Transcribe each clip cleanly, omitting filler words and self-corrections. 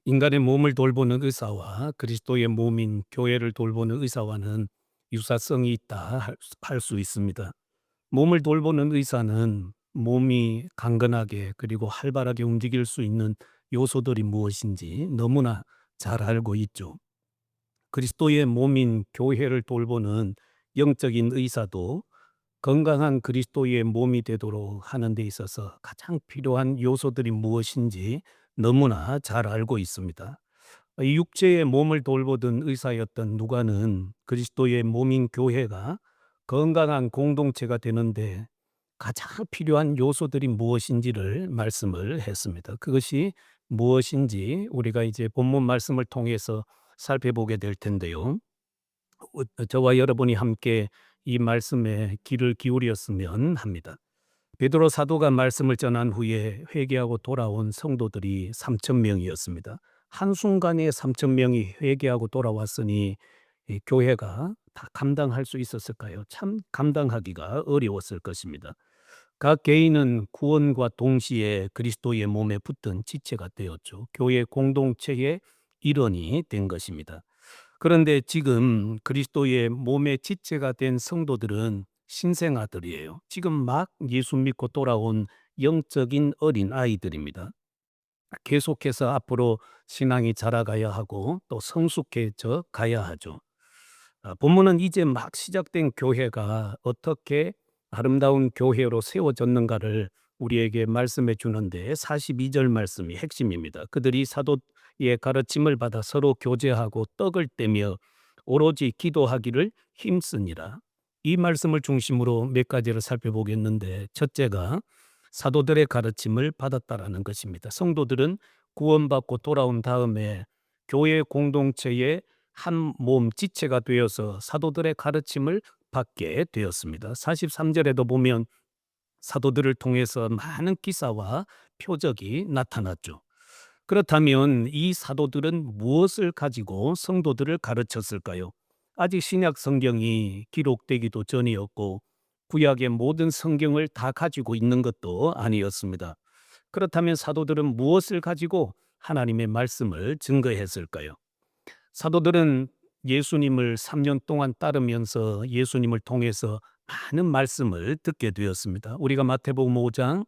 인간의 몸을 돌보는 의사와 그리스도의 몸인 교회를 돌보는 의사와는 유사성이 있다 할 수 있습니다. 몸을 돌보는 의사는 몸이 강건하게 그리고 활발하게 움직일 수 있는 요소들이 무엇인지 너무나 잘 알고 있죠. 그리스도의 몸인 교회를 돌보는 영적인 의사도 건강한 그리스도의 몸이 되도록 하는 데 있어서 가장 필요한 요소들이 무엇인지 너무나 잘 알고 있습니다. 이 육체의 몸을 돌보던 의사였던 누가는 그리스도의 몸인 교회가 건강한 공동체가 되는데 가장 필요한 요소들이 무엇인지를 말씀을 했습니다. 그것이 무엇인지 우리가 이제 본문 말씀을 통해서 살펴보게 될 텐데요. 저와 여러분이 함께 이 말씀에 귀를 기울였으면 합니다. 베드로 사도가 말씀을 전한 후에 회개하고 돌아온 성도들이 3천 명이었습니다. 한순간에 3천 명이 회개하고 돌아왔으니 이 교회가 다 감당할 수 있었을까요? 참 감당하기가 어려웠을 것입니다. 각 개인은 구원과 동시에 그리스도의 몸에 붙은 지체가 되었죠. 교회 공동체의 일원이 된 것입니다. 그런데 지금 그리스도의 몸의 지체가 된 성도들은 신생아들이에요. 지금 막 예수 믿고 돌아온 영적인 어린 아이들입니다. 계속해서 앞으로 신앙이 자라가야 하고 또 성숙해져 가야 하죠. 본문은 이제 막 시작된 교회가 어떻게 아름다운 교회로 세워졌는가를 우리에게 말씀해 주는데 42절 말씀이 핵심입니다. 그들이 사도의 가르침을 받아 서로 교제하고 떡을 떼며 오로지 기도하기를 힘쓰니라. 이 말씀을 중심으로 몇 가지를 살펴보겠는데 첫째가 사도들의 가르침을 받았다라는 것입니다. 성도들은 구원받고 돌아온 다음에 교회 공동체의 한 몸 지체가 되어서 사도들의 가르침을 받게 되었습니다. 43절에도 보면 사도들을 통해서 많은 기사와 표적이 나타났죠. 그렇다면 이 사도들은 무엇을 가지고 성도들을 가르쳤을까요? 아직 신약 성경이 기록되기도 전이었고 구약의 모든 성경을 다 가지고 있는 것도 아니었습니다. 그렇다면 사도들은 무엇을 가지고 하나님의 말씀을 증거했을까요? 사도들은 예수님을 3년 동안 따르면서 예수님을 통해서 많은 말씀을 듣게 되었습니다. 우리가 마태복음 5장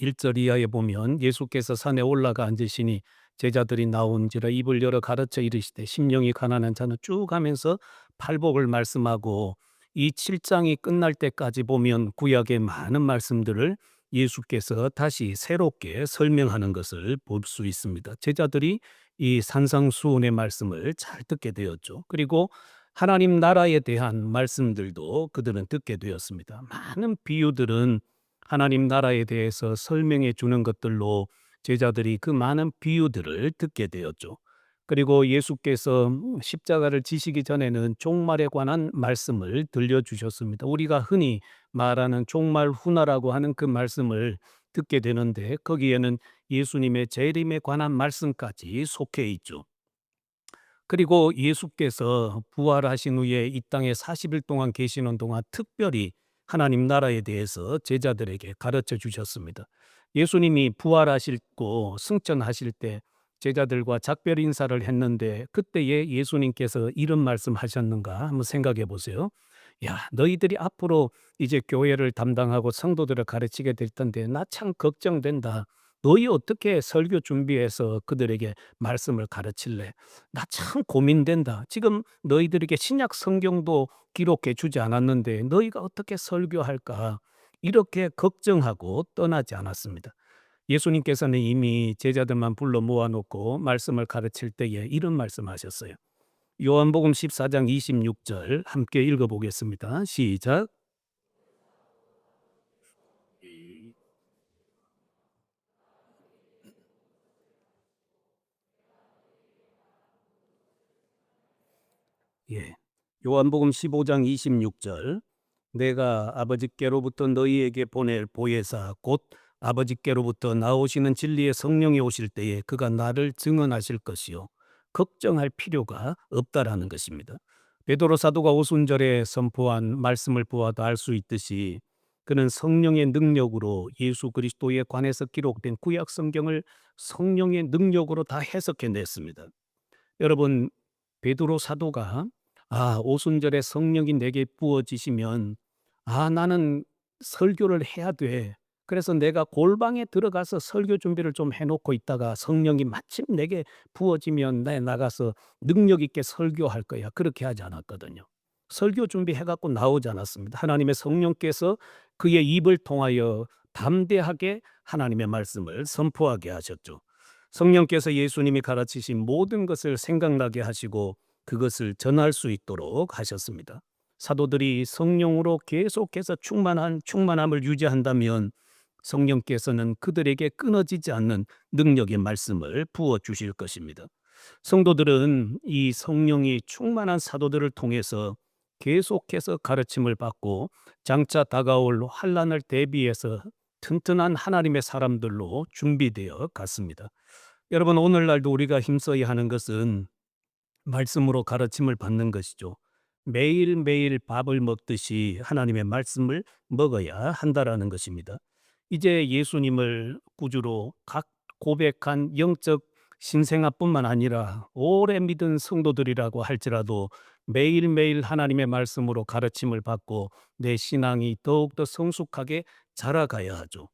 1절 이하에 보면 예수께서 산에 올라가 앉으시니 제자들이 나온지라 입을 열어 가르쳐 이르시되 심령이 가난한 자는 쭉 하면서 팔복을 말씀하고 이 7장이 끝날 때까지 보면 구약의 많은 말씀들을 예수께서 다시 새롭게 설명하는 것을 볼 수 있습니다. 제자들이 이 산상수훈의 말씀을 잘 듣게 되었죠. 그리고 하나님 나라에 대한 말씀들도 그들은 듣게 되었습니다. 많은 비유들은 하나님 나라에 대해서 설명해 주는 것들로 제자들이 그 많은 비유들을 듣게 되었죠. 그리고 예수께서 십자가를 지시기 전에는 종말에 관한 말씀을 들려주셨습니다. 우리가 흔히 말하는 종말 훈화라고 하는 그 말씀을 듣게 되는데 거기에는 예수님의 재림에 관한 말씀까지 속해 있죠. 그리고 예수께서 부활하신 후에 이 땅에 40일 동안 계시는 동안 특별히 하나님 나라에 대해서 제자들에게 가르쳐 주셨습니다. 예수님이 부활하시고 승천하실 때 제자들과 작별 인사를 했는데 그때에 예수님께서 이런 말씀하셨는가 한번 생각해 보세요. 야, 너희들이 앞으로 이제 교회를 담당하고 성도들을 가르치게 될 텐데 나 참 걱정된다. 너희 어떻게 설교 준비해서 그들에게 말씀을 가르칠래? 나 참 고민된다. 지금 너희들에게 신약 성경도 기록해 주지 않았는데 너희가 어떻게 설교할까? 이렇게 걱정하고 떠나지 않았습니다. 예수님께서는 이미 제자들만 불러 모아놓고 말씀을 가르칠 때에 이런 말씀하셨어요. 요한복음 14장 26절 함께 읽어보겠습니다. 시작. 예. 요한복음 15장 26절 내가 아버지께로부터 너희에게 보낼 보혜사 곧 아버지께로부터 나오시는 진리의 성령이 오실 때에 그가 나를 증언하실 것이요 걱정할 필요가 없다라는 것입니다. 베드로 사도가 오순절에 선포한 말씀을 보아도 알 수 있듯이 그는 성령의 능력으로 예수 그리스도에 관해서 기록된 구약 성경을 성령의 능력으로 다 해석해 냈습니다. 여러분, 베드로 사도가 오순절에 성령이 내게 부어지시면 나는 설교를 해야 돼. 그래서 내가 골방에 들어가서 설교 준비를 좀 해 놓고 있다가 성령이 마침 내게 부어지면 내 나가서 능력 있게 설교할 거야. 그렇게 하지 않았거든요. 설교 준비해 갖고 나오지 않았습니다. 하나님의 성령께서 그의 입을 통하여 담대하게 하나님의 말씀을 선포하게 하셨죠. 성령께서 예수님이 가르치신 모든 것을 생각나게 하시고 그것을 전할 수 있도록 하셨습니다. 사도들이 성령으로 계속해서 충만함을 유지한다면 성령께서는 그들에게 끊어지지 않는 능력의 말씀을 부어 주실 것입니다. 성도들은 이 성령이 충만한 사도들을 통해서 계속해서 가르침을 받고 장차 다가올 환란을 대비해서 튼튼한 하나님의 사람들로 준비되어 갔습니다. 여러분, 오늘날도 우리가 힘써야 하는 것은 말씀으로 가르침을 받는 것이죠. 매일매일 밥을 먹듯이 하나님의 말씀을 먹어야 한다라는 것입니다. 이제 예수님을 구주로 각 고백한 영적 신생아뿐만 아니라 오래 믿은 성도들이라고 할지라도 매일매일 하나님의 말씀으로 가르침을 받고 내 신앙이 더욱더 성숙하게 자라가야 하죠.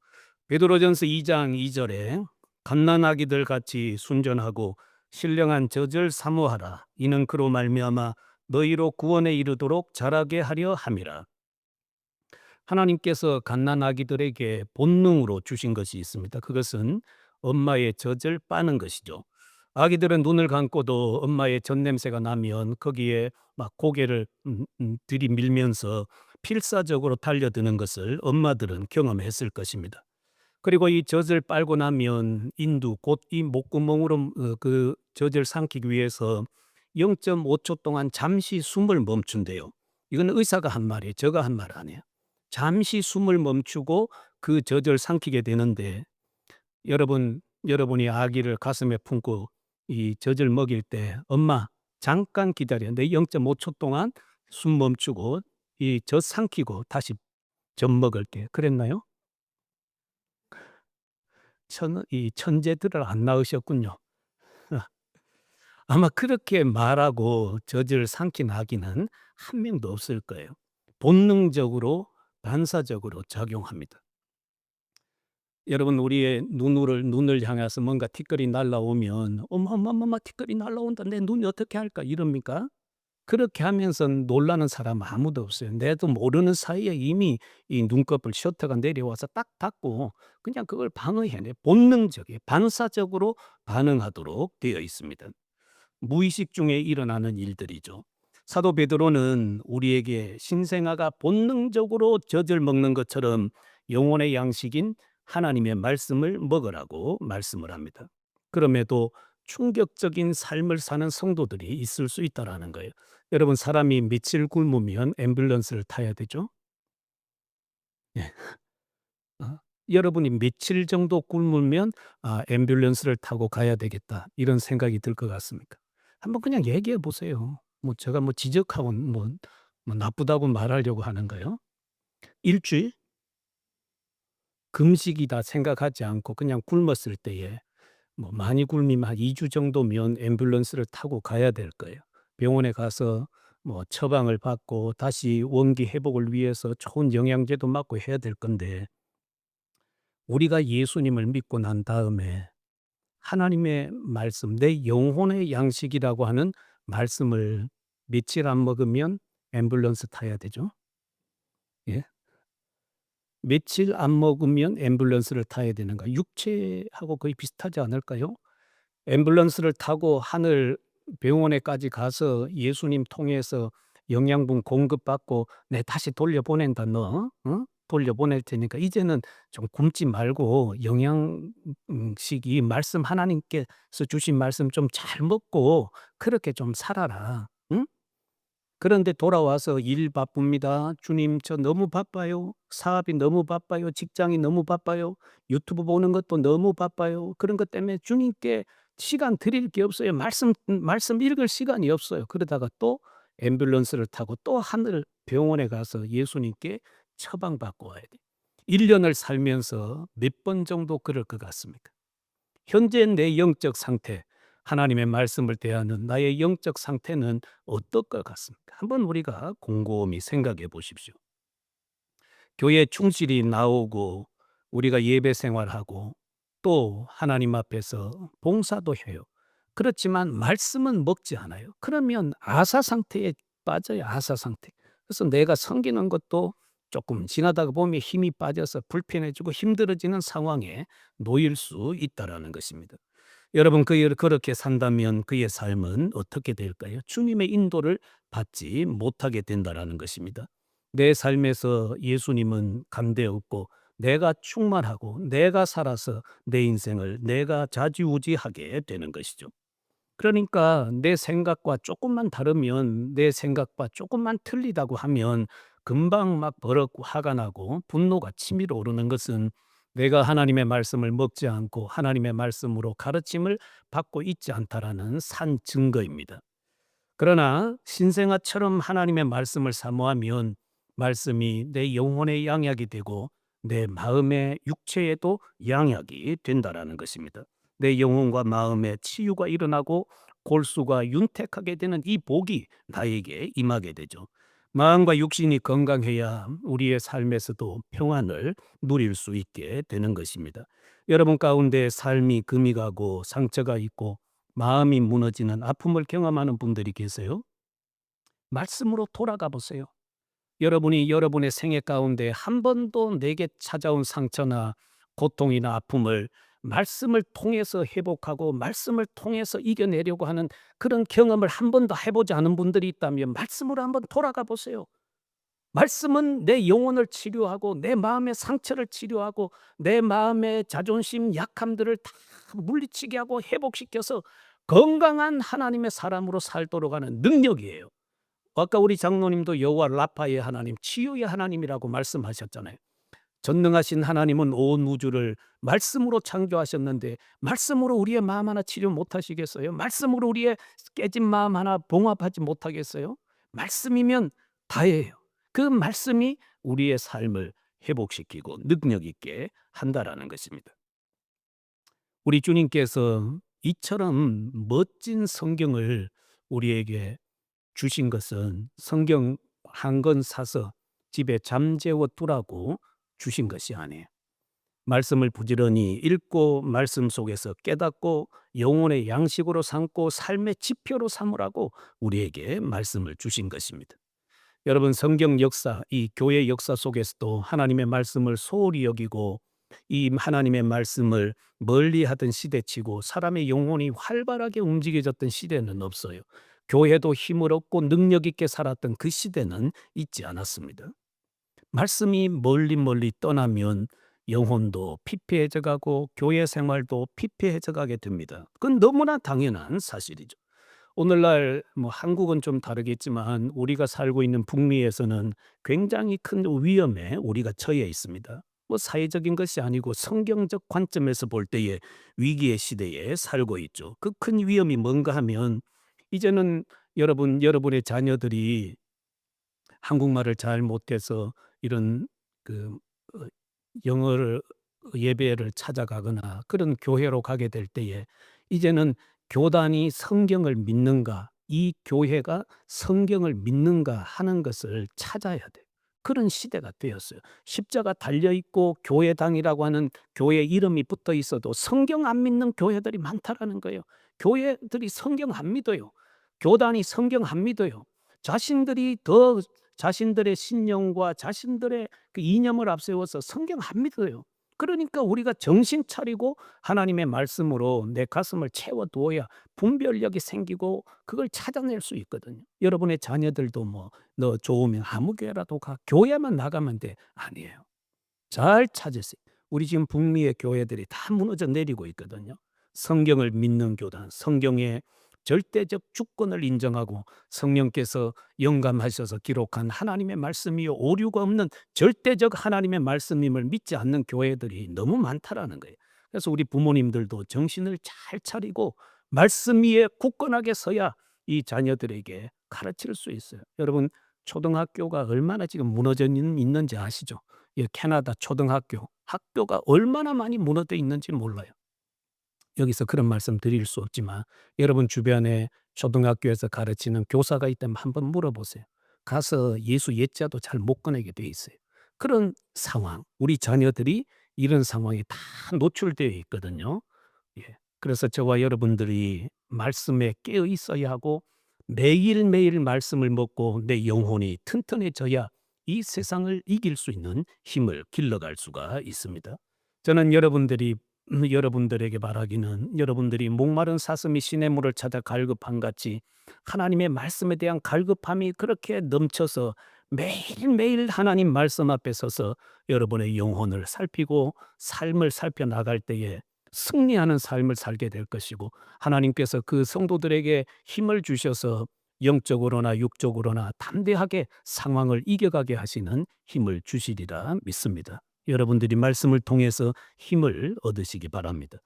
베드로전서 2장 2절에 갓난아기들 같이 순전하고 신령한 젖을 사모하라. 이는 그로 말미암아 너희로 구원에 이르도록 자라게 하려 함이라. 하나님께서 갓난아기들에게 본능으로 주신 것이 있습니다. 그것은 엄마의 젖을 빠는 것이죠. 아기들은 눈을 감고도 엄마의 젖 냄새가 나면 거기에 막 고개를 들이밀면서 필사적으로 달려드는 것을 엄마들은 경험했을 것입니다. 그리고 이 젖을 빨고 나면 인두 곧 이 목구멍으로 그 젖을 삼키기 위해서 0.5초 동안 잠시 숨을 멈춘대요. 이건 의사가 한 말이에요. 제가 한 말 아니에요. 잠시 숨을 멈추고 그 젖을 삼키게 되는데 여러분이 아기를 가슴에 품고 이 젖을 먹일 때 "엄마 잠깐 기다려. 내 0.5초 동안 숨 멈추고 이 젖 삼키고 다시 젖 먹을게." 그랬나요? 이 천재들을 안 낳으셨군요. 아마 그렇게 말하고 젖을 삼킨 아기는 한 명도 없을 거예요. 본능적으로 반사적으로 작용합니다. 여러분, 우리의 눈을 향해서 뭔가 티끌이 날아오면 "어머머머머 티끌이 날아온다. 내 눈이 어떻게 할까?" 이럽니까? 그렇게 하면서 놀라는 사람 아무도 없어요. 내도 모르는 사이에 이미 이 눈꺼풀 셔터가 내려와서 딱 닫고 그냥 그걸 방어해내 본능적이에요. 반사적으로 반응하도록 되어 있습니다. 무의식 중에 일어나는 일들이죠. 사도 베드로는 우리에게 신생아가 본능적으로 젖을 먹는 것처럼 영혼의 양식인 하나님의 말씀을 먹으라고 말씀을 합니다. 그럼에도 충격적인 삶을 사는 성도들이 있을 수 있다라는 거예요. 여러분, 사람이 며칠 굶으면 앰뷸런스를 타야 되죠? 예. 어? 여러분이 며칠 정도 굶으면 '앰뷸런스를 타고 가야 되겠다.' 이런 생각이 들 것 같습니까? 한번 그냥 얘기해 보세요. 제가 지적하고 나쁘다고 말하려고 하는가요? 일 주일 금식이다 생각하지 않고 그냥 굶었을 때에 많이 굶으면 한 2주 정도면 앰뷸런스를 타고 가야 될 거예요. 병원에 가서 처방을 받고 다시 원기 회복을 위해서 좋은 영양제도 맞고 해야 될 건데 우리가 예수님을 믿고 난 다음에 하나님의 말씀, 내 영혼의 양식이라고 하는 말씀을 며칠 안 먹으면 앰뷸런스 타야 되죠. 예. 며칠 안 먹으면 앰뷸런스를 타야 되는가? 육체하고 거의 비슷하지 않을까요? 앰뷸런스를 타고 하늘 병원에까지 가서 예수님 통해서 영양분 공급받고 "내 다시 돌려보낸다 너. 돌려보낼 테니까 이제는 좀 굶지 말고 이 말씀 하나님께서 주신 말씀 좀 잘 먹고 그렇게 좀 살아라." 응? 그런데 돌아와서 "일 바쁩니다. 주님 저 너무 바빠요. 사업이 너무 바빠요. 직장이 너무 바빠요. 유튜브 보는 것도 너무 바빠요. 그런 것 때문에 주님께 시간 드릴 게 없어요. 말씀 읽을 시간이 없어요." 그러다가 또 앰뷸런스를 타고 또 하늘 병원에 가서 예수님께 처방받고 와야 돼. 1년을 살면서 몇 번 정도 그럴 것 같습니까? 현재 내 영적 상태, 하나님의 말씀을 대하는 나의 영적 상태는 어떨 것 같습니까? 한번 우리가 곰곰이 생각해 보십시오. 교회에 충실히 나오고 우리가 예배 생활하고 또 하나님 앞에서 봉사도 해요. 그렇지만 말씀은 먹지 않아요. 그러면 아사 상태에 빠져요. 아사 상태. 그래서 내가 섬기는 것도 조금 지나다가 보면 힘이 빠져서 불편해지고 힘들어지는 상황에 놓일 수 있다라는 것입니다. 여러분 그렇게 산다면 그의 삶은 어떻게 될까요? 주님의 인도를 받지 못하게 된다라는 것입니다. 내 삶에서 예수님은 감대 없고 내가 충만하고 내가 살아서 내 인생을 내가 좌지우지하게 되는 것이죠. 그러니까 내 생각과 조금만 다르면 내 생각과 조금만 틀리다고 하면 금방 막 버럭 화가 나고 분노가 치밀어 오르는 것은 내가 하나님의 말씀을 먹지 않고 하나님의 말씀으로 가르침을 받고 있지 않다라는 산 증거입니다. 그러나 신생아처럼 하나님의 말씀을 사모하면 말씀이 내 영혼의 양약이 되고 내 마음의 육체에도 양약이 된다라는 것입니다. 내 영혼과 마음에 치유가 일어나고 골수가 윤택하게 되는 이 복이 나에게 임하게 되죠. 마음과 육신이 건강해야 우리의 삶에서도 평안을 누릴 수 있게 되는 것입니다. 여러분 가운데 삶이 금이 가고 상처가 있고 마음이 무너지는 아픔을 경험하는 분들이 계세요. 말씀으로 돌아가 보세요. 여러분이 여러분의 생애 가운데 한 번도 내게 찾아온 상처나 고통이나 아픔을 말씀을 통해서 회복하고 말씀을 통해서 이겨내려고 하는 그런 경험을 한 번도 해보지 않은 분들이 있다면 말씀으로 한번 돌아가 보세요. 말씀은 내 영혼을 치료하고 내 마음의 상처를 치료하고 내 마음의 자존심 약함들을 다 물리치게 하고 회복시켜서 건강한 하나님의 사람으로 살도록 하는 능력이에요. 아까 우리 장로님도 여호와 라파의 하나님, 치유의 하나님이라고 말씀하셨잖아요. 전능하신 하나님은 온 우주를 말씀으로 창조하셨는데 말씀으로 우리의 마음 하나 치료 못하시겠어요? 말씀으로 우리의 깨진 마음 하나 봉합하지 못하겠어요? 말씀이면 다예요. 그 말씀이 우리의 삶을 회복시키고 능력 있게 한다라는 것입니다. 우리 주님께서 이처럼 멋진 성경을 우리에게 주신 것은 성경 한 권 사서 집에 잠재워 두라고 주신 것이 아니에요. 말씀을 부지런히 읽고 말씀 속에서 깨닫고 영혼의 양식으로 삼고 삶의 지표로 삼으라고 우리에게 말씀을 주신 것입니다. 여러분 성경 역사, 이 교회 역사 속에서도 하나님의 말씀을 소홀히 여기고 이 하나님의 말씀을 멀리하던 시대치고 사람의 영혼이 활발하게 움직여졌던 시대는 없어요. 교회도 힘을 얻고 능력 있게 살았던 그 시대는 있지 않았습니다. 말씀이 멀리 떠나면 영혼도 피폐해져 가고 교회 생활도 피폐해져 가게 됩니다. 그건 너무나 당연한 사실이죠. 오늘날 한국은 좀 다르겠지만 우리가 살고 있는 북미에서는 굉장히 큰 위험에 우리가 처해 있습니다. 사회적인 것이 아니고 성경적 관점에서 볼 때의 위기의 시대에 살고 있죠. 그 큰 위험이 뭔가 하면 이제는 여러분의 자녀들이 한국말을 잘 못해서 이런 그 어 영어를 예배를 찾아가거나 그런 교회로 가게 될 때에 이제는 교단이 성경을 믿는가, 이 교회가 성경을 믿는가 하는 것을 찾아야 돼요. 그런 시대가 되었어요. 십자가 달려 있고 교회당이라고 하는 교회 이름이 붙어 있어도 성경 안 믿는 교회들이 많다라는 거예요. 교회들이 성경 안 믿어요. 교단이 성경 안 믿어요. 자신들이 더 자신들의 신념과 자신들의 그 이념을 앞세워서 성경 안 믿어요. 그러니까 우리가 정신 차리고 하나님의 말씀으로 내 가슴을 채워두어야 분별력이 생기고 그걸 찾아낼 수 있거든요. 여러분의 자녀들도 너 좋으면 아무 교회라도 가. 교회만 나가면 돼. 아니에요. 잘 찾으세요. 우리 지금 북미의 교회들이 다 무너져 내리고 있거든요. 성경을 믿는 교단, 성경의 절대적 주권을 인정하고 성령께서 영감하셔서 기록한 하나님의 말씀이요 오류가 없는 절대적 하나님의 말씀임을 믿지 않는 교회들이 너무 많다라는 거예요. 그래서 우리 부모님들도 정신을 잘 차리고 말씀 위에 굳건하게 서야 이 자녀들에게 가르칠 수 있어요. 여러분 초등학교가 얼마나 지금 무너져 있는지 아시죠? 예, 캐나다 초등학교, 학교가 얼마나 많이 무너져 있는지 몰라요. 여기서 그런 말씀 드릴 수 없지만 여러분 주변에 초등학교에서 가르치는 교사가 있다면 한번 물어보세요. 가서 예수 예자도 잘 못 꺼내게 돼 있어요. 그런 상황, 우리 자녀들이 이런 상황에 다 노출되어 있거든요. 예. 그래서 저와 여러분들이 말씀에 깨어 있어야 하고 매일매일 말씀을 먹고 내 영혼이 튼튼해져야 이 세상을 이길 수 있는 힘을 길러갈 수가 있습니다. 저는 여러분들에게 바라기는 여러분들이 목마른 사슴이 시냇물을 찾아 갈급함 같이 하나님의 말씀에 대한 갈급함이 그렇게 넘쳐서 매일매일 하나님 말씀 앞에 서서 여러분의 영혼을 살피고 삶을 살펴나갈 때에 승리하는 삶을 살게 될 것이고 하나님께서 그 성도들에게 힘을 주셔서 영적으로나 육적으로나 담대하게 상황을 이겨가게 하시는 힘을 주시리라 믿습니다. 여러분들이 말씀을 통해서 힘을 얻으시기 바랍니다.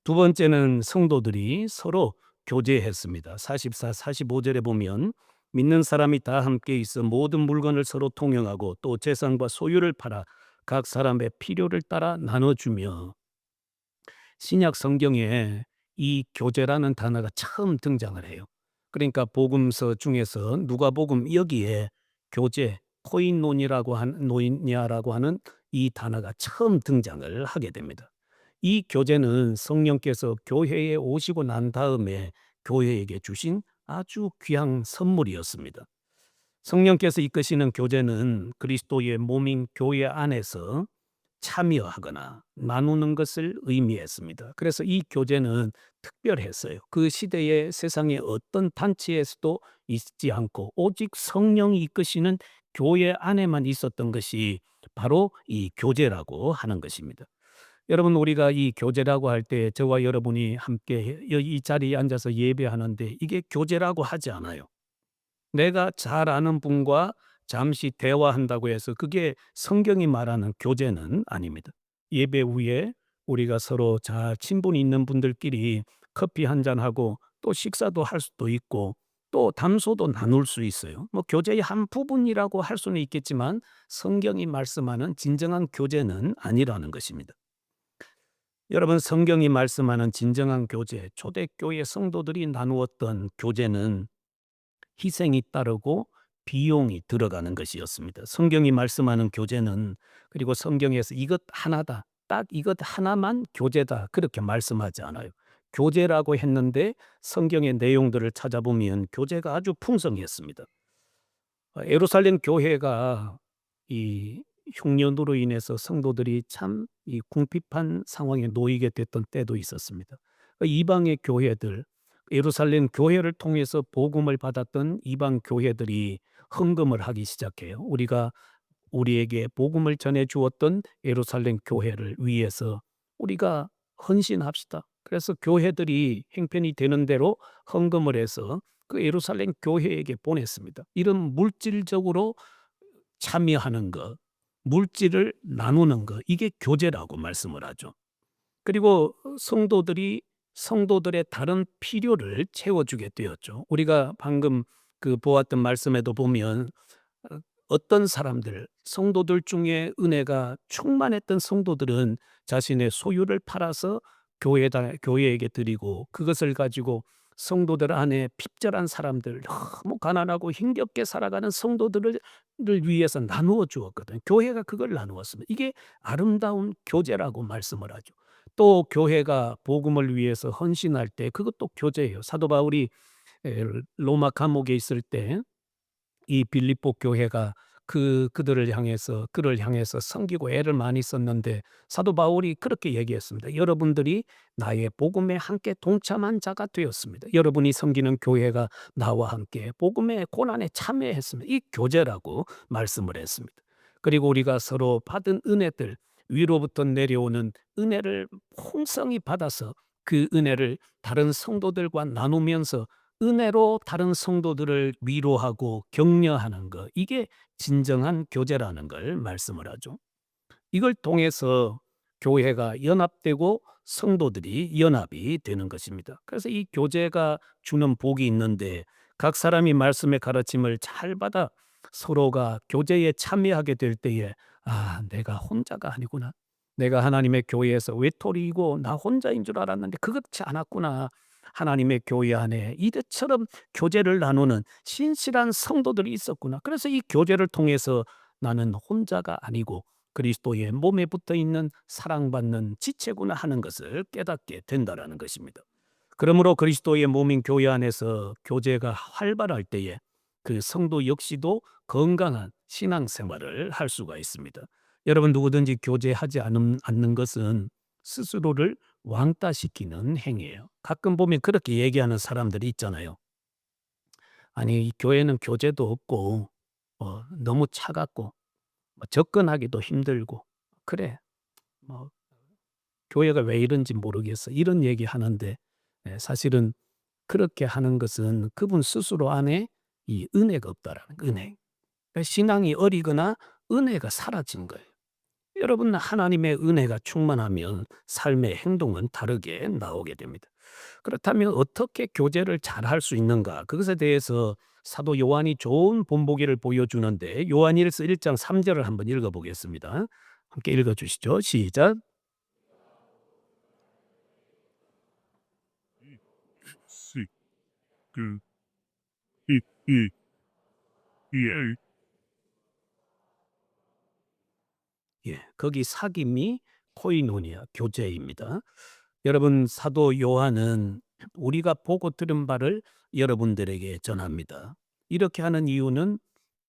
두 번째는 성도들이 서로 교제했습니다. 44, 45절에 보면 믿는 사람이 다 함께 있어 모든 물건을 서로 통용하고 또 재산과 소유를 팔아 각 사람의 필요를 따라 나눠주며 신약 성경에 이 교제라는 단어가 처음 등장을 해요. 그러니까 복음서 중에서 누가복음 여기에 교제, 노인냐라고 하는 이 단어가 처음 등장을 하게 됩니다. 이 교제는 성령께서 교회에 오시고 난 다음에 교회에게 주신 아주 귀한 선물이었습니다. 성령께서 이끄시는 교제는 그리스도의 몸인 교회 안에서 참여하거나 나누는 것을 의미했습니다. 그래서 이 교제는 특별했어요. 그 시대의 세상의 어떤 단체에서도 있지 않고 오직 성령이 이끄시는 교회 안에만 있었던 것이 바로 이 교제라고 하는 것입니다. 여러분 우리가 이 교제라고 할 때 저와 여러분이 함께 이 자리에 앉아서 예배하는데 이게 교제라고 하지 않아요. 내가 잘 아는 분과 잠시 대화한다고 해서 그게 성경이 말하는 교제는 아닙니다. 예배 후에 우리가 서로 잘 친분이 있는 분들끼리 커피 한 잔하고 또 식사도 할 수도 있고 또 담소도 나눌 수 있어요. 뭐 교제의 한 부분이라고 할 수는 있겠지만 성경이 말씀하는 진정한 교제는 아니라는 것입니다. 여러분 성경이 말씀하는 진정한 교제, 초대교회 성도들이 나누었던 교제는 희생이 따르고 비용이 들어가는 것이었습니다. 성경이 말씀하는 교제는 그리고 성경에서 이것 하나다, 딱 이것 하나만 교제다 그렇게 말씀하지 않아요. 교제라고 했는데 성경의 내용들을 찾아보면 교제가 아주 풍성했습니다. 예루살렘 교회가 이 흉년으로 인해서 성도들이 참 이 궁핍한 상황에 놓이게 됐던 때도 있었습니다. 이방의 교회들, 예루살렘 교회를 통해서 복음을 받았던 이방 교회들이 헌금을 하기 시작해요. 우리가 우리에게 복음을 전해 주었던 예루살렘 교회를 위해서 우리가 헌신합시다. 그래서 교회들이 형편이 되는 대로 헌금을 해서 그 예루살렘 교회에게 보냈습니다. 이런 물질적으로 참여하는 것, 물질을 나누는 것, 이게 교제라고 말씀을 하죠. 그리고 성도들의 다른 필요를 채워주게 되었죠. 우리가 방금 그 보았던 말씀에도 보면 어떤 사람들, 성도들 중에 은혜가 충만했던 성도들은 자신의 소유를 팔아서 교회에게 드리고 그것을 가지고 성도들 안에 핍절한 사람들, 너무 가난하고 힘겹게 살아가는 성도들을 위해서 나누어 주었거든요. 교회가 그걸 나누었습니다. 이게 아름다운 교제라고 말씀을 하죠. 또 교회가 복음을 위해서 헌신할 때 그것도 교제예요. 사도 바울이 로마 감옥에 있을 때 이 빌립보 교회가 그를 향해서 섬기고 애를 많이 썼는데 사도 바울이 그렇게 얘기했습니다. 여러분들이 나의 복음에 함께 동참한 자가 되었습니다. 여러분이 섬기는 교회가 나와 함께 복음의 고난에 참여했습니다. 이 교제라고 말씀을 했습니다. 그리고 우리가 서로 받은 은혜들, 위로부터 내려오는 은혜를 풍성히 받아서 그 은혜를 다른 성도들과 나누면서 은혜로 다른 성도들을 위로하고 격려하는 것, 이게 진정한 교제라는 걸 말씀을 하죠. 이걸 통해서 교회가 연합되고 성도들이 연합이 되는 것입니다. 그래서 이 교제가 주는 복이 있는데 각 사람이 말씀의 가르침을 잘 받아 서로가 교제에 참여하게 될 때에 '아 내가 혼자가 아니구나. 내가 하나님의 교회에서 외톨이고 나 혼자인 줄 알았는데 그렇지 않았구나. 하나님의 교회 안에 이처럼 교제를 나누는 신실한 성도들이 있었구나. 그래서 이 교제를 통해서 나는 혼자가 아니고 그리스도의 몸에 붙어 있는 사랑받는 지체구나 하는 것을 깨닫게 된다라는 것입니다. 그러므로 그리스도의 몸인 교회 안에서 교제가 활발할 때에 그 성도 역시도 건강한 신앙생활을 할 수가 있습니다. 여러분 누구든지 교제하지 않는 것은 스스로를 왕따시키는 행위예요. 가끔 보면 그렇게 얘기하는 사람들이 있잖아요. 아니 이 교회는 교제도 없고 너무 차갑고 접근하기도 힘들고 그래 뭐 교회가 왜 이런지 모르겠어. 이런 얘기하는데 사실은 그렇게 하는 것은 그분 스스로 안에 이 은혜가 없다라는 거예요, 은혜. 그러니까 신앙이 어리거나 은혜가 사라진 거예요. 여러분 하나님의 은혜가 충만하면 삶의 행동은 다르게 나오게 됩니다. 그렇다면 어떻게 교제를 잘할 수 있는가? 그것에 대해서 사도 요한이 좋은 본보기를 보여주는데 요한일서 1장 3절을 한번 읽어보겠습니다. 함께 읽어주시죠. 시작. 시, 그, 이, 예, 예, 거기 사귐이 코이노니아 교제입니다. 여러분 사도 요한은 우리가 보고 들은 바를 여러분들에게 전합니다. 이렇게 하는 이유는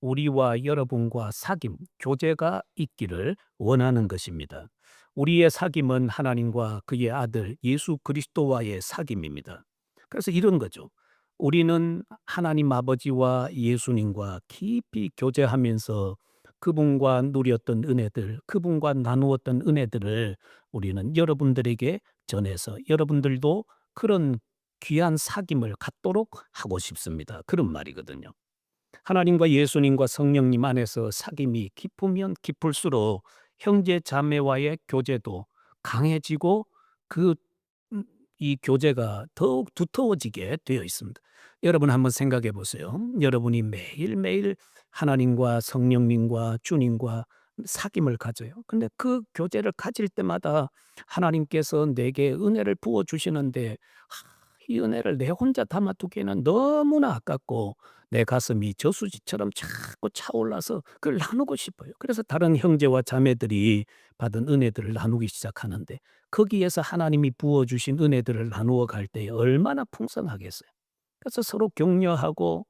우리와 여러분과 사귐, 교제가 있기를 원하는 것입니다. 우리의 사귐은 하나님과 그의 아들 예수 그리스도와의 사귐입니다. 그래서 이런 거죠. 우리는 하나님 아버지와 예수님과 깊이 교제하면서 그분과 누렸던 은혜들, 그분과 나누었던 은혜들을 우리는 여러분들에게 전해서 여러분들도 그런 귀한 사귐을 갖도록 하고 싶습니다. 그런 말이거든요. 하나님과 예수님과 성령님 안에서 사귐이 깊으면 깊을수록 형제 자매와의 교제도 강해지고 그 이 교제가 더욱 두터워지게 되어 있습니다. 여러분 한번 생각해 보세요. 여러분이 매일매일 하나님과 성령님과 주님과 사귐을 가져요. 근데 그 교제를 가질 때마다 하나님께서 내게 은혜를 부어 주시는데 이 은혜를 내 혼자 담아두기에는 너무나 아깝고 내 가슴이 저수지처럼 자꾸 차올라서 그걸 나누고 싶어요. 그래서 다른 형제와 자매들이 받은 은혜들을 나누기 시작하는데 거기에서 하나님이 부어 주신 은혜들을 나누어 갈 때 얼마나 풍성하겠어요. 그래서 서로 격려하고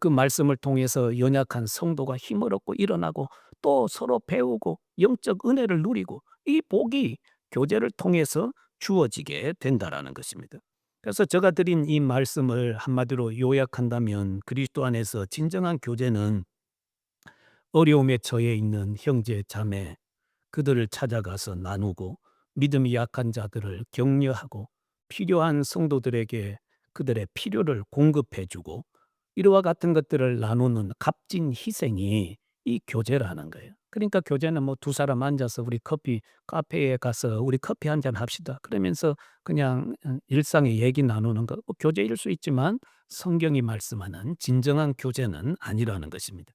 그 말씀을 통해서 연약한 성도가 힘을 얻고 일어나고 또 서로 배우고 영적 은혜를 누리고 이 복이 교제를 통해서 주어지게 된다라는 것입니다. 그래서 제가 드린 이 말씀을 한마디로 요약한다면 그리스도 안에서 진정한 교제는 어려움에 처해 있는 형제 자매 그들을 찾아가서 나누고 믿음이 약한 자들을 격려하고 필요한 성도들에게 그들의 필요를 공급해 주고 이와 같은 것들을 나누는 값진 희생이 이 교제라는 거예요. 그러니까 교제는 뭐 두 사람 앉아서 우리 커피 카페에 가서 우리 커피 한 잔 합시다. 그러면서 그냥 일상의 얘기 나누는 거 교제일 수 있지만 성경이 말씀하는 진정한 교제는 아니라는 것입니다.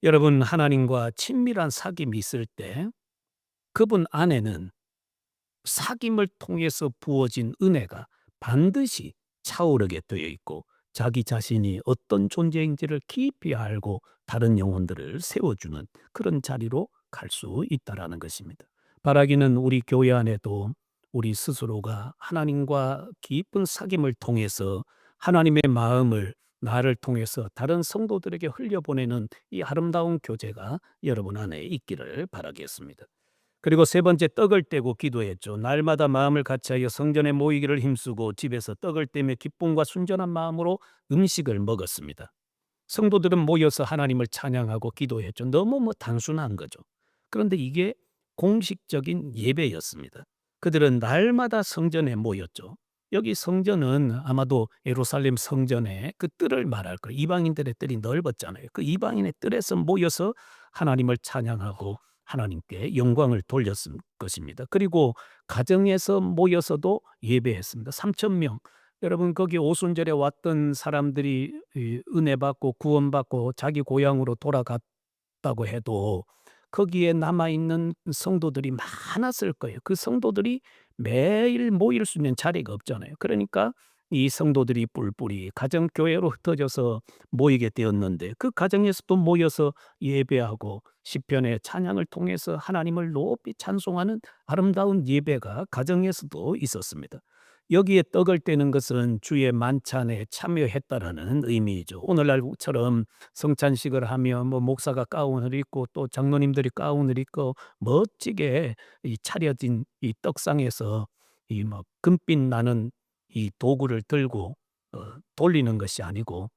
여러분 하나님과 친밀한 사귐이 있을 때 그분 안에는 사귐을 통해서 부어진 은혜가 반드시 차오르게 되어 있고 자기 자신이 어떤 존재인지를 깊이 알고 다른 영혼들을 세워주는 그런 자리로 갈 수 있다라는 것입니다. 바라기는 우리 교회 안에도 우리 스스로가 하나님과 깊은 사귐을 통해서 하나님의 마음을 나를 통해서 다른 성도들에게 흘려보내는 이 아름다운 교제가 여러분 안에 있기를 바라겠습니다. 그리고 세 번째 떡을 떼고 기도했죠. 날마다 마음을 같이하여 성전에 모이기를 힘쓰고 집에서 떡을 떼며 기쁨과 순전한 마음으로 음식을 먹었습니다. 성도들은 모여서 하나님을 찬양하고 기도했죠. 너무 단순한 거죠. 그런데 이게 공식적인 예배였습니다. 그들은 날마다 성전에 모였죠. 여기 성전은 아마도 예루살렘 성전의 그 뜰을 말할 거예요. 이방인들의 뜰이 넓었잖아요. 그 이방인의 뜰에서 모여서 하나님을 찬양하고 하나님께 영광을 돌렸을 것입니다. 그리고 가정에서 모여서도 예배했습니다. 3천 명 여러분 거기 오순절에 왔던 사람들이 이 은혜 받고 구원받고 자기 고향으로 돌아갔다고 해도 거기에 남아 있는 성도들이 많았을 거예요. 그 성도들이 매일 모일 수 있는 자리가 없잖아요. 그러니까 이 성도들이 뿔뿔이 가정 교회로 흩어져서 모이게 되었는데 그 가정에서도 모여서 예배하고 시편의 찬양을 통해서 하나님을 높이 찬송하는 아름다운 예배가 가정에서도 있었습니다. 여기에 떡을 떼는 것은 주의 만찬에 참여했다라는 의미이죠. 오늘날처럼 성찬식을 하며 뭐 목사가 가운을 입고 또 장로님들이 가운을 입고 멋지게 이 차려진 이 떡상에서 이 뭐 금빛 나는 이 도구를 들고 돌리는 것이 아니고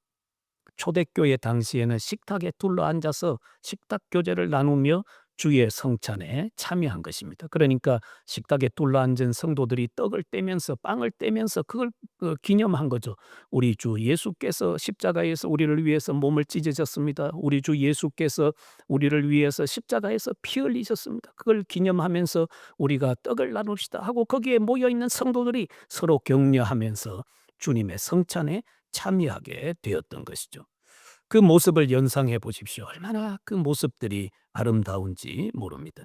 초대교회 당시에는 식탁에 둘러앉아서 식탁 교제를 나누며 주의 성찬에 참여한 것입니다. 그러니까 식탁에 둘러앉은 성도들이 떡을 떼면서 빵을 떼면서 그걸 기념한 거죠. 우리 주 예수께서 십자가에서 우리를 위해서 몸을 찢으셨습니다. 우리 주 예수께서 우리를 위해서 십자가에서 피 흘리셨습니다. 그걸 기념하면서 우리가 떡을 나눕시다 하고 거기에 모여 있는 성도들이 서로 격려하면서 주님의 성찬에 참여하게 되었던 것이죠. 그 모습을 연상해 보십시오. 얼마나 그 모습들이 아름다운지 모릅니다.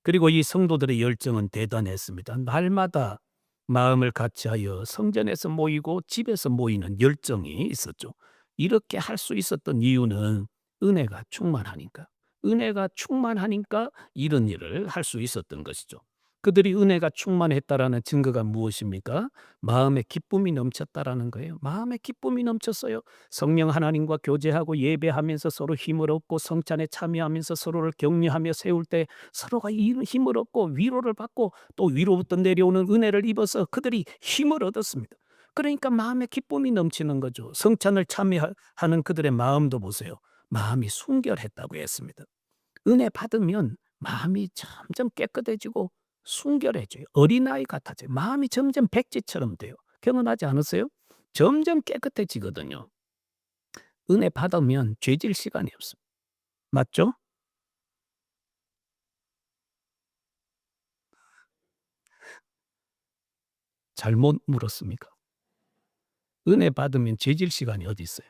그리고 이 성도들의 열정은 대단했습니다. 날마다 마음을 같이하여 성전에서 모이고 집에서 모이는 열정이 있었죠. 이렇게 할 수 있었던 이유는 은혜가 충만하니까. 은혜가 충만하니까 이런 일을 할 수 있었던 것이죠. 그들이 은혜가 충만했다라는 증거가 무엇입니까? 마음에 기쁨이 넘쳤다라는 거예요. 마음에 기쁨이 넘쳤어요. 성령 하나님과 교제하고 예배하면서 서로 힘을 얻고 성찬에 참여하면서 서로를 격려하며 세울 때 서로가 힘을 얻고 위로를 받고 또 위로부터 내려오는 은혜를 입어서 그들이 힘을 얻었습니다. 그러니까 마음에 기쁨이 넘치는 거죠. 성찬을 참여하는 그들의 마음도 보세요. 마음이 순결했다고 했습니다. 은혜 받으면 마음이 점점 깨끗해지고 순결해져요. 어린아이 같아져요. 마음이 점점 백지처럼 돼요. 경험하지 않으세요? 점점 깨끗해지거든요. 은혜 받으면 죄질 시간이 없습니다. 맞죠? 잘못 물었습니까? 은혜 받으면 죄질 시간이 어디 있어요?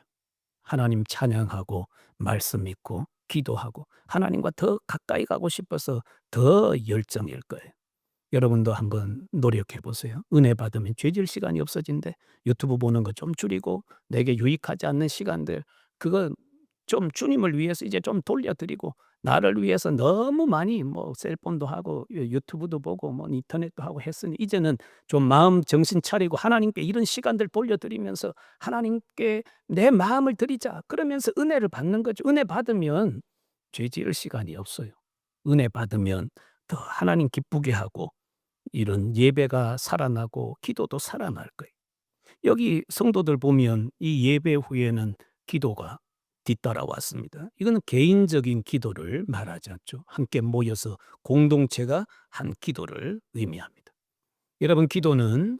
하나님 찬양하고 말씀 읽고 기도하고 하나님과 더 가까이 가고 싶어서 더 열정일 거예요. 여러분도 한번 노력해 보세요. 은혜 받으면 죄질 시간이 없어진대. 유튜브 보는 거 좀 줄이고 내게 유익하지 않는 시간들 그거 좀 주님을 위해서 이제 좀 돌려 드리고 나를 위해서 너무 많이 뭐 셀폰도 하고 유튜브도 보고 뭐 인터넷도 하고 했으니 이제는 좀 마음 정신 차리고 하나님께 이런 시간들 돌려 드리면서 하나님께 내 마음을 드리자. 그러면서 은혜를 받는 거죠. 은혜 받으면 죄 지을 시간이 없어요. 은혜 받으면 더 하나님 기쁘게 하고 이런 예배가 살아나고 기도도 살아날 거예요. 여기 성도들 보면 이 예배 후에는 기도가 뒤따라왔습니다. 이거는 개인적인 기도를 말하지 않죠. 함께 모여서 공동체가 한 기도를 의미합니다. 여러분 기도는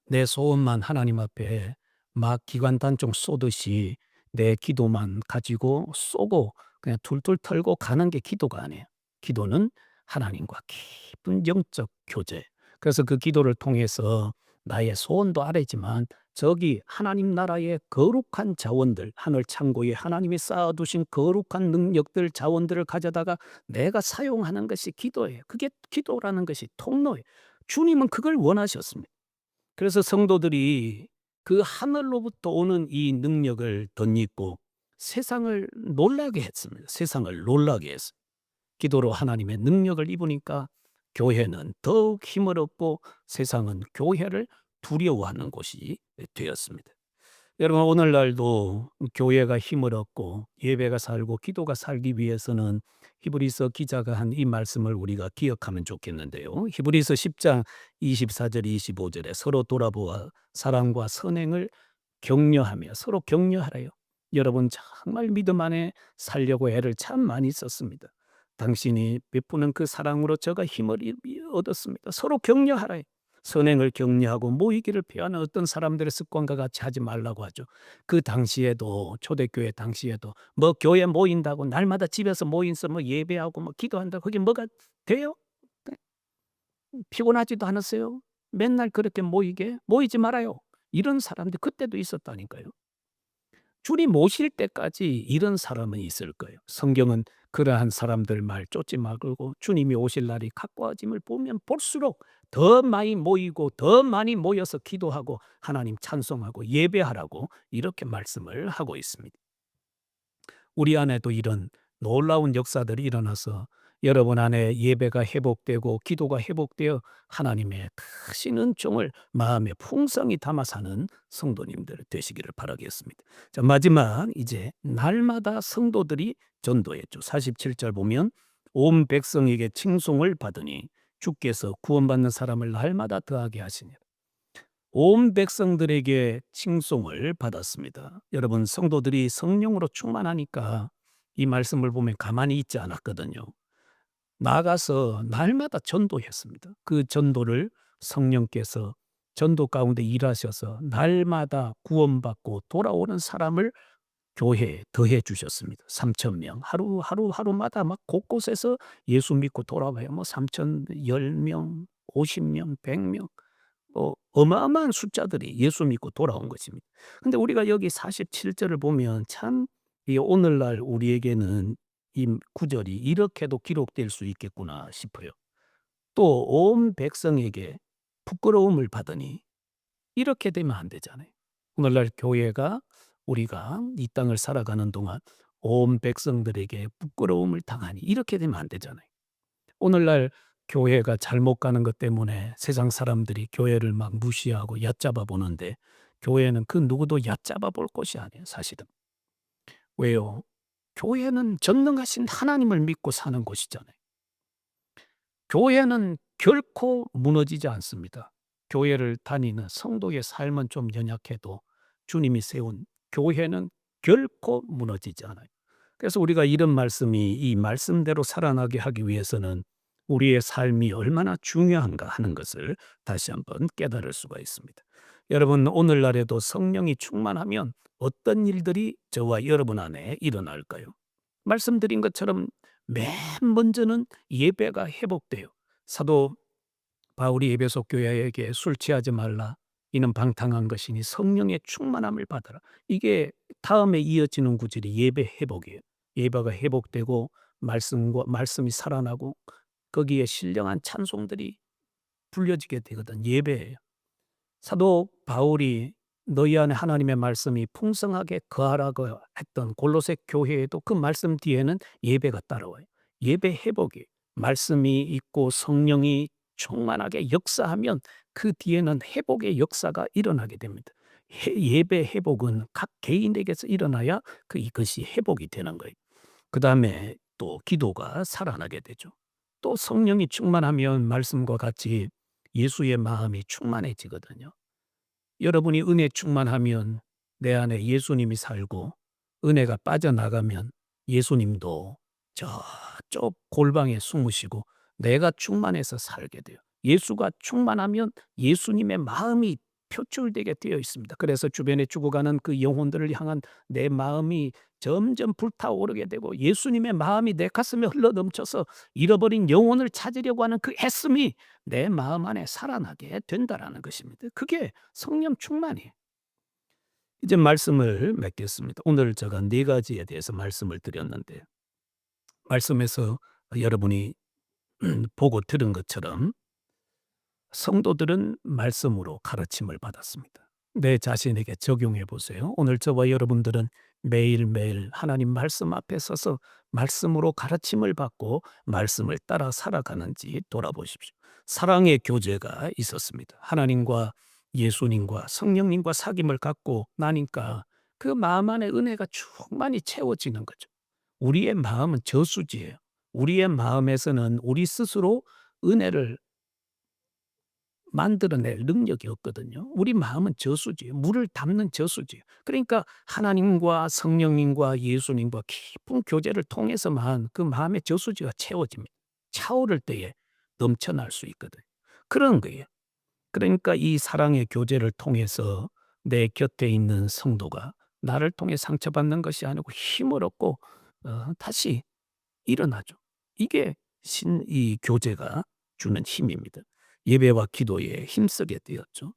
내 소원만 하나님 앞에 막 기관단총 쏘듯이 내 기도만 가지고 쏘고 그냥 툴툴 털고 가는 게 기도가 아니에요. 기도는 하나님과 깊은 영적 교제. 그래서 그 기도를 통해서 나의 소원도 아래지만 저기 하나님 나라의 거룩한 자원들, 하늘 창고에 하나님이 쌓아두신 거룩한 능력들, 자원들을 가져다가 내가 사용하는 것이 기도예요. 그게 기도라는 것이 통로예요. 주님은 그걸 원하셨습니다. 그래서 성도들이 그 하늘로부터 오는 이 능력을 덧입고 세상을 놀라게 했습니다. 세상을 놀라게 했어요. 기도로 하나님의 능력을 입으니까 교회는 더욱 힘을 얻고 세상은 교회를 두려워하는 곳이 되었습니다. 여러분 오늘날도 교회가 힘을 얻고 예배가 살고 기도가 살기 위해서는 히브리서 기자가 한 이 말씀을 우리가 기억하면 좋겠는데요. 히브리서 10장 24절 25절에 서로 돌아보아 사랑과 선행을 격려하며 서로 격려하래요. 여러분 정말 믿음 안에 살려고 애를 참 많이 썼습니다. 당신이 베푸는 그 사랑으로 저가 힘을 얻었습니다. 서로 격려하라. 선행을 격려하고 모이기를 피하는 어떤 사람들의 습관과 같이 하지 말라고 하죠. 그 당시에도 초대교회 당시에도 뭐 교회 모인다고 날마다 집에서 모인서 뭐 예배하고 뭐 기도한다고 그게 뭐가 돼요? 네. 피곤하지도 않았어요. 맨날 그렇게 모이게 모이지 말아요. 이런 사람들이 그때도 있었다니까요. 주님 오실 때까지 이런 사람은 있을 거예요. 성경은 그러한 사람들 말 쫓지 말고 주님이 오실 날이 가까워짐을 보면 볼수록 더 많이 모이고 더 많이 모여서 기도하고 하나님 찬송하고 예배하라고 이렇게 말씀을 하고 있습니다. 우리 안에도 이런 놀라운 역사들이 일어나서 여러분 안에 예배가 회복되고 기도가 회복되어 하나님의 크신 은총을 마음에 풍성히 담아 사는 성도님들 되시기를 바라겠습니다. 자, 마지막 이제 날마다 성도들이 전도했죠. 47절 보면 온 백성에게 칭송을 받으니 주께서 구원받는 사람을 날마다 더하게 하시니라. 온 백성들에게 칭송을 받았습니다. 여러분 성도들이 성령으로 충만하니까 이 말씀을 보면 가만히 있지 않았거든요. 나가서 날마다 전도했습니다. 그 전도를 성령께서 전도 가운데 일하셔서 날마다 구원받고 돌아오는 사람을 교회에 더해 주셨습니다. 3,000명. 하루마다 막 곳곳에서 예수 믿고 돌아와요. 뭐 3,000, 10명, 50명, 100명. 어마어마한 숫자들이 예수 믿고 돌아온 것입니다. 근데 우리가 여기 47절을 보면 참 이 오늘날 우리에게는 이 구절이 이렇게도 기록될 수 있겠구나 싶어요. 또 온 백성에게 부끄러움을 받으니 이렇게 되면 안 되잖아요. 오늘날 교회가 우리가 이 땅을 살아가는 동안 온 백성들에게 부끄러움을 당하니 이렇게 되면 안 되잖아요. 오늘날 교회가 잘못 가는 것 때문에 세상 사람들이 교회를 막 무시하고 얕잡아 보는데 교회는 그 누구도 얕잡아 볼 곳이 아니에요, 사실은. 왜요? 교회는 전능하신 하나님을 믿고 사는 곳이잖아요. 교회는 결코 무너지지 않습니다. 교회를 다니는 성도의 삶은 좀 연약해도 주님이 세운 교회는 결코 무너지지 않아요. 그래서 우리가 이런 말씀이 이 말씀대로 살아나게 하기 위해서는 우리의 삶이 얼마나 중요한가 하는 것을 다시 한번 깨달을 수가 있습니다. 여러분 오늘날에도 성령이 충만하면 어떤 일들이 저와 여러분 안에 일어날까요? 말씀드린 것처럼 맨 먼저는 예배가 회복돼요. 사도 바울이 에베소 교회에게 술 취하지 말라. 이는 방탕한 것이니 성령의 충만함을 받아라. 이게 다음에 이어지는 구절이 예배 회복이에요. 예배가 회복되고 말씀이 살아나고 거기에 신령한 찬송들이 불려지게 되거든. 예배예요. 사도 바울이 너희 안에 하나님의 말씀이 풍성하게 거하라고 했던 골로새 교회에도 그 말씀 뒤에는 예배가 따라와요. 예배 회복이 말씀이 있고 성령이 충만하게 역사하면 그 뒤에는 회복의 역사가 일어나게 됩니다. 예배 회복은 각 개인에게서 일어나야 이것이 회복이 되는 거예요. 그 다음에 또 기도가 살아나게 되죠. 또 성령이 충만하면 말씀과 같이 예수의 마음이 충만해지거든요. 여러분이 은혜 충만하면 내 안에 예수님이 살고 은혜가 빠져나가면 예수님도 저쪽 골방에 숨으시고 내가 충만해서 살게 돼요. 예수가 충만하면 예수님의 마음이 표출되게 되어 있습니다. 그래서 주변에 죽어가는 그 영혼들을 향한 내 마음이 점점 불타오르게 되고 예수님의 마음이 내 가슴에 흘러넘쳐서 잃어버린 영혼을 찾으려고 하는 그 애씀이 내 마음 안에 살아나게 된다라는 것입니다. 그게 성령 충만이에요. 이제 말씀을 맺겠습니다. 오늘 제가 4가지에 대해서 말씀을 드렸는데 말씀에서 여러분이 보고 들은 것처럼 성도들은 말씀으로 가르침을 받았습니다. 내 자신에게 적용해 보세요. 오늘 저와 여러분들은 매일매일 하나님 말씀 앞에 서서 말씀으로 가르침을 받고 말씀을 따라 살아가는지 돌아보십시오. 사랑의 교제가 있었습니다. 하나님과 예수님과 성령님과 사귐을 갖고 나니까 그 마음 안에 은혜가 충만히 채워지는 거죠. 우리의 마음은 저수지예요. 우리의 마음에서는 우리 스스로 은혜를 만들어낼 능력이 없거든요. 우리 마음은 저수지예요. 물을 담는 저수지예요. 그러니까 하나님과 성령님과 예수님과 깊은 교제를 통해서만 그 마음의 저수지가 채워집니다. 차오를 때에 넘쳐날 수 있거든요. 그런 거예요. 그러니까 이 사랑의 교제를 통해서 내 곁에 있는 성도가 나를 통해 상처받는 것이 아니고 힘을 얻고 다시 일어나죠. 이게 이 교제가 주는 힘입니다. 예배와 기도에 힘쓰게 되었죠.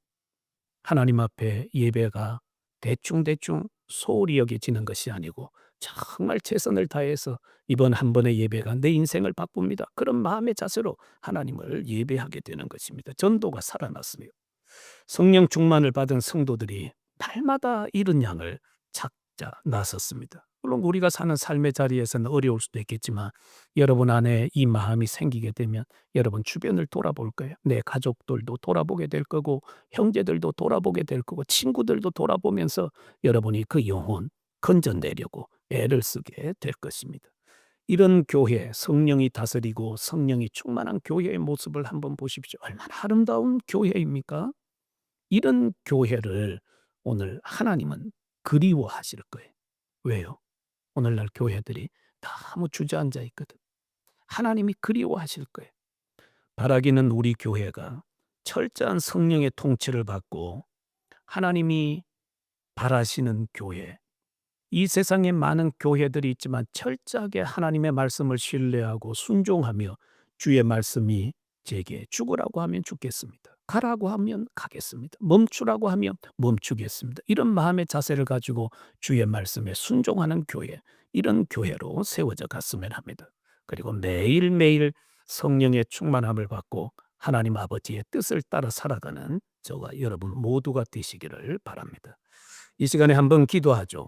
하나님 앞에 예배가 대충대충 소홀히 여겨지는 것이 아니고 정말 최선을 다해서 이번 한 번의 예배가 내 인생을 바꿉니다. 그런 마음의 자세로 하나님을 예배하게 되는 것입니다. 전도가 살아났으며 성령 충만을 받은 성도들이 날마다 이른 양을 찾자 나섰습니다. 물론 우리가 사는 삶의 자리에서는 어려울 수도 있겠지만 여러분 안에 이 마음이 생기게 되면 여러분 주변을 돌아볼 거예요. 내 가족들도 돌아보게 될 거고 형제들도 돌아보게 될 거고 친구들도 돌아보면서 여러분이 그 영혼 건져내려고 애를 쓰게 될 것입니다. 이런 교회, 성령이 다스리고 성령이 충만한 교회의 모습을 한번 보십시오. 얼마나 아름다운 교회입니까? 이런 교회를 오늘 하나님은 그리워하실 거예요. 왜요? 오늘날 교회들이 너무 주저앉아 있거든. 하나님이 그리워하실 거예요. 바라기는 우리 교회가 철저한 성령의 통치를 받고 하나님이 바라시는 교회. 이 세상에 많은 교회들이 있지만 철저하게 하나님의 말씀을 신뢰하고 순종하며 주의 말씀이 제게 죽으라고 하면 죽겠습니다. 가라고 하면 가겠습니다. 멈추라고 하면 멈추겠습니다. 이런 마음의 자세를 가지고 주의 말씀에 순종하는 교회, 이런 교회로 세워져 갔으면 합니다. 그리고 매일매일 성령의 충만함을 받고 하나님 아버지의 뜻을 따라 살아가는 저와 여러분 모두가 되시기를 바랍니다. 이 시간에 한번 기도하죠.